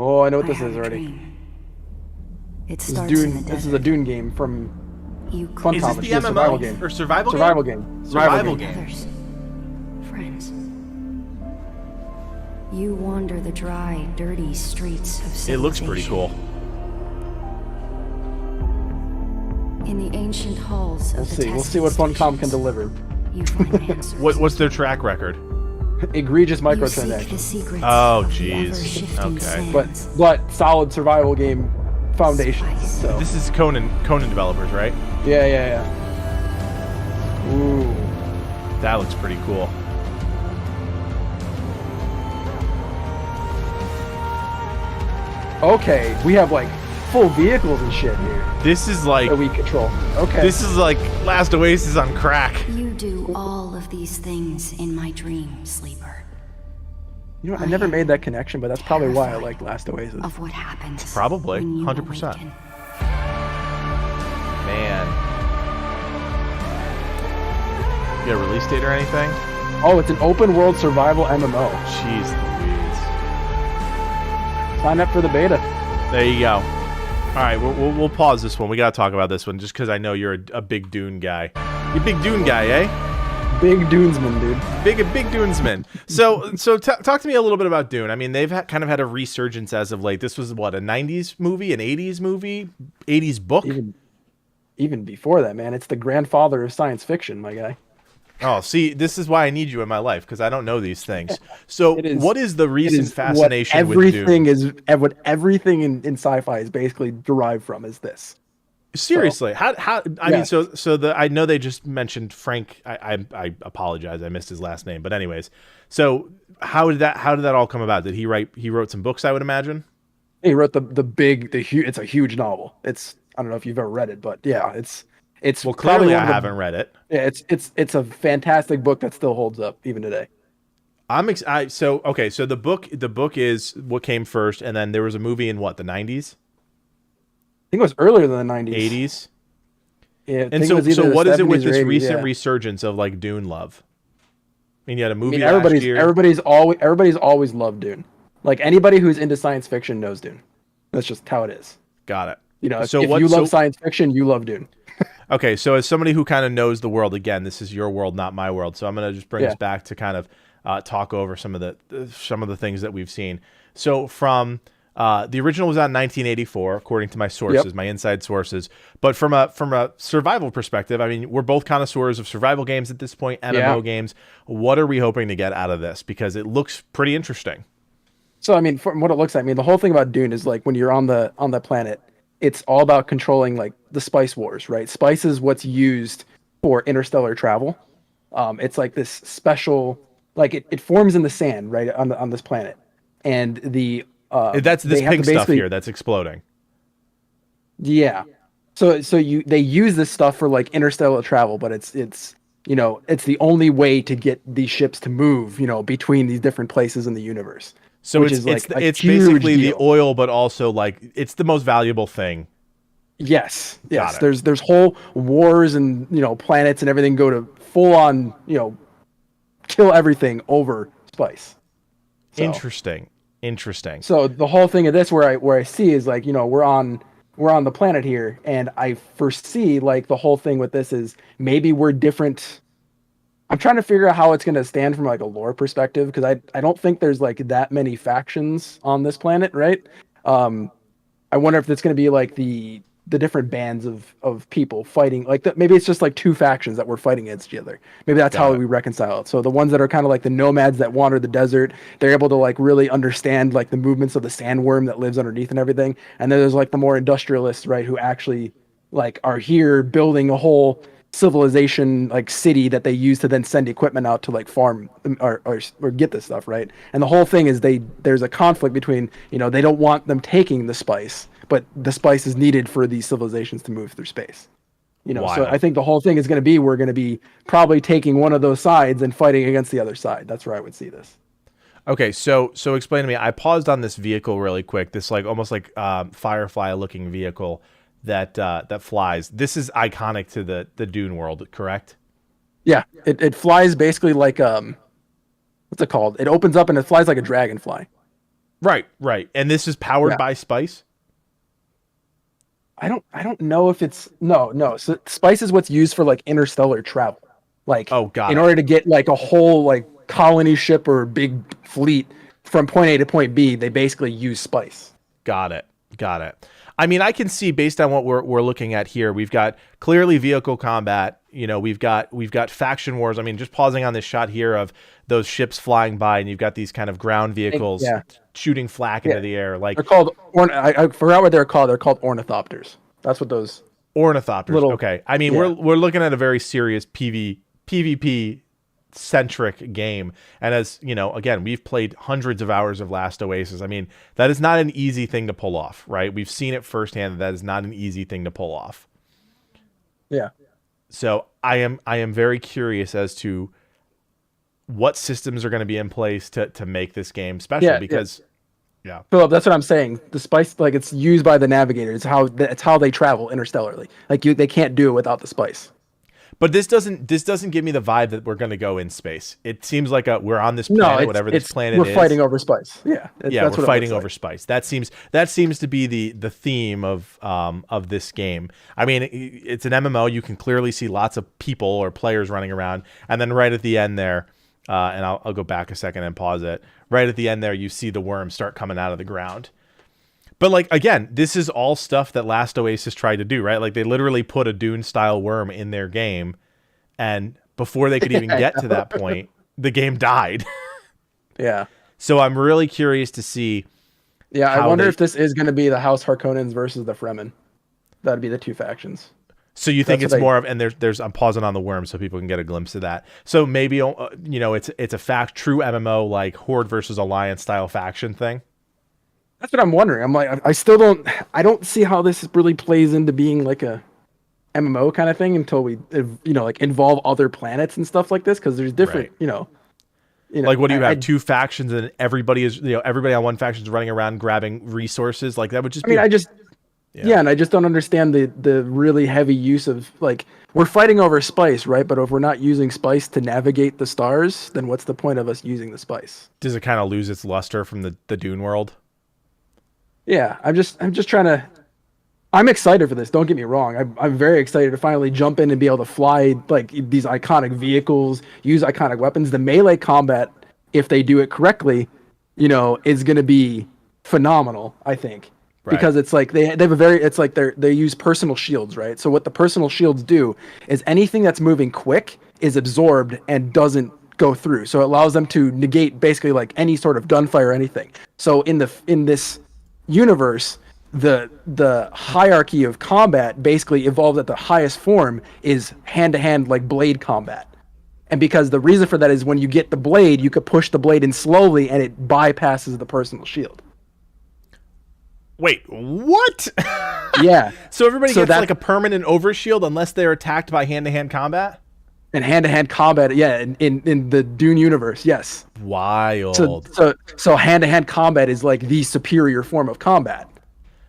Oh, I know what I this have is a already. dream. It This is starts in the Dune. This is a desert. Dune game from You Is climb this Funcom. the It's a survival MMO game. or survival game? Survival game. Survival game. game. others, friends. You wander the dry, dirty streets of civilization. It looks pretty cool. In the ancient halls We'll of the see. We'll see what testing Funcom can stations, deliver. You find answers. What's their track record? Egregious You seek the microtransactions, secrets Oh, of the jeez. ever-shifting Okay. sands. but solid survival game foundation. Spice. So This is Conan developers, right? yeah. Ooh. That looks pretty cool. Okay, we have like full vehicles and shit here This is like that we control. Okay. this is like Last Oasis on crack. You do all of these things in my dream, sleeper. You know, I never made that connection, but that's probably why I like Last Oasis. Of what happens. Probably, when you 100%. awaken. Man. You got a release date or anything? Oh, it's an open world survival MMO. Jeez Louise. Sign up for the beta. There you go. All right, we'll pause this one. We got to talk about this one just because I know you're a big Dune guy. You big Dune guy, eh? Big Dunesman, dude. Big Dunesman. So talk to me a little bit about Dune. I mean, they've kind of had a resurgence as of late. This was what, a 90s movie, an 80s movie, 80s book? Even before that, man. It's the grandfather of science fiction, my guy. Oh, see, this is why I need you in my life because I don't know these things. So, what is the recent fascination with Dune? What everything in sci-fi is basically derived from is this. Seriously, So, how? I mean, I know they just mentioned Frank. I apologize, I missed his last name, but anyways, so how did that all come about? Did he write? He wrote some books, I would imagine. He wrote it's a huge novel. I don't know if you've ever read it, but yeah, it's well, clearly I haven't read it. Yeah, it's a fantastic book that still holds up even today. So the book is what came first, and then there was a movie in what, the 90s? I think it was earlier than the 90s. 80s. Yeah, And so what is it with this recent resurgence of like Dune love? I mean, you had a movie last year. Everybody's always loved Dune. Like anybody who's into science fiction knows Dune. That's just how it is. Got it. You know, if you love science fiction, you love Dune. Okay, so as somebody who kind of knows the world, again, this is your world, not my world. So I'm going to just bring us back to kind of talk over some of the things that we've seen. So from the original was out in 1984, according to my sources, my inside sources. But from a survival perspective, I mean, we're both connoisseurs of survival games at this point, MMO games. What are we hoping to get out of this? Because it looks pretty interesting. So I mean, from what it looks like, I mean, the whole thing about Dune is like when you're on the planet, it's all about controlling like the spice wars, right? Spice is what's used for interstellar travel. It's like this special, like it forms in the sand, right, on this planet, and that's this pink stuff here that's exploding. Yeah, so they use this stuff for like interstellar travel, but it's it's the only way to get these ships to move, between these different places in the universe. So it's basically the oil, but also like it's the most valuable thing. Yes. There's whole wars and planets and everything go to full on kill everything over spice. So, Interesting. So the whole thing of this where I see is like we're on the planet here, and I foresee like the whole thing with this is maybe we're different. I'm trying to figure out how it's going to stand from like a lore perspective, because I don't think there's like that many factions on this planet, right? I wonder if it's going to be like the different bands of people fighting, like maybe it's just like two factions that were fighting against each other. Maybe that's how we reconcile it. So the ones that are kind of like the nomads that wander the desert, they're able to like really understand like the movements of the sandworm that lives underneath and everything. And then there's like the more industrialists, right, who actually like are here building a whole civilization like city that they use to then send equipment out to like farm or get this stuff, right? And the whole thing is there's a conflict between they don't want them taking the spice, but the spice is needed for these civilizations to move through space. So I think the whole thing is going to be we're going to be probably taking one of those sides and fighting against the other side. That's where I would see this. Okay, so explain to me. I paused on this vehicle really quick. This like almost like Firefly looking vehicle that flies. This is iconic to the Dune world, correct? Yeah, it flies basically like what's it called? It opens up and it flies like a dragonfly. Right, right. And this is powered Yeah. by spice? I don't know if it's no. So spice is what's used for like interstellar travel. Like Oh, got in it. order to get like a whole like colony ship or big fleet from point A to point B, they basically use spice. Got it. Got it. I mean, I can see based on what we're looking at here, we've got clearly vehicle combat. You know, we've got faction wars. I mean, just pausing on this shot here of those ships flying by, and you've got these kind of ground vehicles Yeah. shooting flak Yeah. into the air, like They're called I forgot what they're called. They're called ornithopters. That's what those ornithopters. little Okay, I mean, yeah. we're looking at a very serious PvP centric game, and as you know, again, we've played hundreds of hours of Last Oasis. I mean, that is not an easy thing to pull off, right? We've seen it firsthand. That is not an easy thing to pull off. Yeah. So I am very curious as to what systems are going to be in place to make this game special, Yeah, because yeah. Philip, that's what I'm saying. The spice, like it's used by the navigator. It's how they travel interstellarly. Like they can't do it without the spice. But this doesn't give me the vibe that we're going to go in space. It seems like we're on this No, planet, it's, whatever this it's planet we're is. fighting over spice. Yeah, Yeah, that's we're what it fighting looks over like. spice. That seems to be the theme of this game. I mean, it's an MMO. You can clearly see lots of people or players running around, and then right at the end there, and I'll go back a second and pause it. Right at the end there, you see the worms start coming out of the ground. But like again, this is all stuff that Last Oasis tried to do, right? Like they literally put a Dune style worm in their game, and before they could even get to that point, the game died. Yeah. So I'm really curious to see. Yeah, I how wonder they- if this is going to be the House Harkonnens versus the Fremen. That'd be the two factions. So you think That's it's what more of, and there's I'm pausing on the worm so people can get a glimpse of that. So maybe it's a true MMO like Horde versus Alliance style faction thing. That's what I'm wondering. I'm like, I don't see how this really plays into being like a MMO kind of thing until we, like involve other planets and stuff like this. Because there's different, Right. Like what do you I- have? Two factions and everybody on one faction is running around grabbing resources. Like that would just I mean, Yeah. yeah, and I just don't understand the really heavy use of like we're fighting over spice, right? But if we're not using spice to navigate the stars, then what's the point of us using the spice? does it kind of lose its luster from the Dune world? Yeah, I'm just trying to. I'm excited for this. Don't get me wrong. I'm very excited to finally jump in and be able to fly like these iconic vehicles, use iconic weapons. The melee combat, if they do it correctly, is going to be phenomenal. I think. Right. Because it's like they have they use personal shields, right? So what the personal shields do is anything that's moving quick is absorbed and doesn't go through. So it allows them to negate basically like any sort of gunfire or anything. So in this universe, the hierarchy of combat basically evolved at the highest form is hand-to-hand like blade combat. And because the reason for that is when you get the blade, you could push the blade in slowly and it bypasses the personal shield. Wait, what? Yeah. So everybody So gets that- like a permanent overshield unless they're attacked by hand-to-hand combat? And hand-to-hand combat, yeah, in the Dune universe, yes. Wild. So hand-to-hand combat is like the superior form of combat.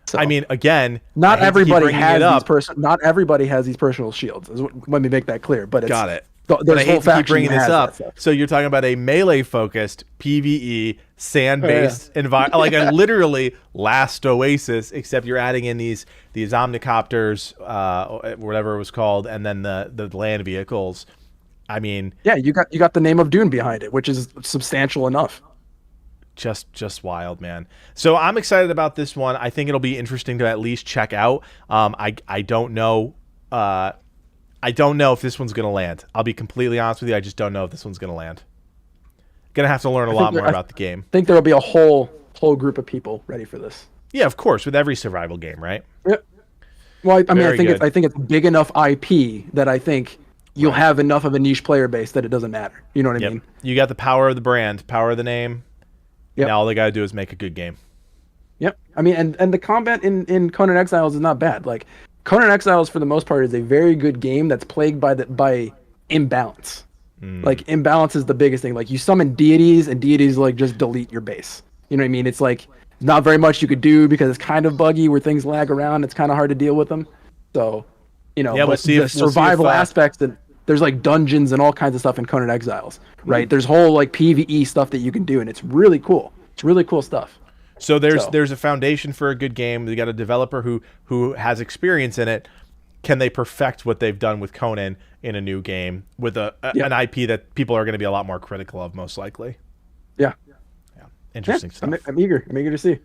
So I mean, again, not I hate to keep everybody bringing has it up. not everybody has these personal shields. Let me make that clear. But it's, Got it. There's But I a whole hate to keep faction bringing that this has up. that stuff. So you're talking about a melee-focused PVE sand-based environment, like a literally Last Oasis, except you're adding in these omnicopters, whatever it was called, and then the land vehicles. I mean, Yeah, you got the name of Dune behind it, which is substantial enough. just wild, man. So I'm excited about this one. I think it'll be interesting to at least check out. I don't know. I don't know if this one's gonna land. I'll be completely honest with you. I just don't know if this one's gonna land. Gonna have to learn a lot more about the game. I think there will be a whole group of people ready for this. Yeah, of course, with every survival game, right? Yep. Well, I mean, Very good. I think it's big enough IP that I think you'll have enough of a niche player base that it doesn't matter. You know what I Yep. mean? You got the power of the brand, power of the name. Yep. Now all they gotta do is make a good game. Yep. I mean, and the combat in Conan Exiles is not bad. Like Conan Exiles, for the most part, is a very good game that's plagued by imbalance. Like imbalance is the biggest thing. Like you summon deities, and deities like just delete your base. You know what I mean? It's like not very much you could do because it's kind of buggy where things lag around. It's kind of hard to deal with them. So, Yeah, but we'll see the if- we'll see if, survival aspects that there's like dungeons and all kinds of stuff in Conan Exiles, right? There's whole like PvE stuff that you can do, and it's really cool. It's really cool stuff. So there's a foundation for a good game. They got a developer who has experience in it. Can they perfect what they've done with Conan in a new game with an IP that people are going to be a lot more critical of, most likely? Yeah. Interesting stuff. I'm eager to see.